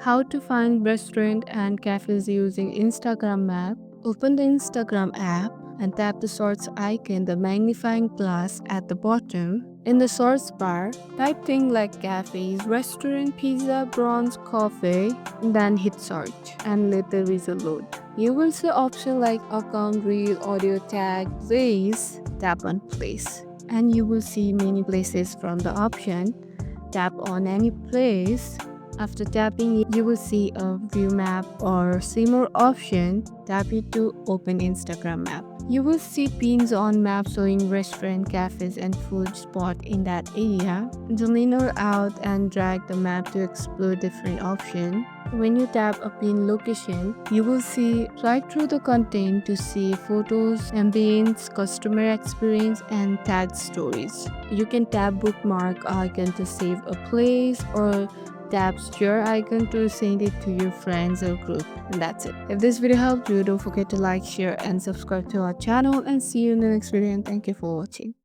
How to find restaurant and cafes using Instagram map. Open the Instagram app and tap the search icon, the magnifying glass at the bottom. In the search bar, type things like cafes, restaurant, pizza, bronze, coffee, then hit search and let the result load. You will see options like account, reel, audio tag, place. Tap on place and you will see many places from the option. Tap on any place. After tapping, you will see a view map or see more option. Tap it to open Instagram map. You will see pins on map showing restaurant, cafes, and food spot in that area. Zoom or out and drag the map to explore different options. When you tap a pin location, you will see right through the content to see photos, ambience, customer experience, and tag stories. You can tap bookmark icon to save a place or tap share icon to send it to your friends or group. And that's it. If this video helped you, don't forget to like, share, and subscribe to our channel and see you in the next video and thank you for watching.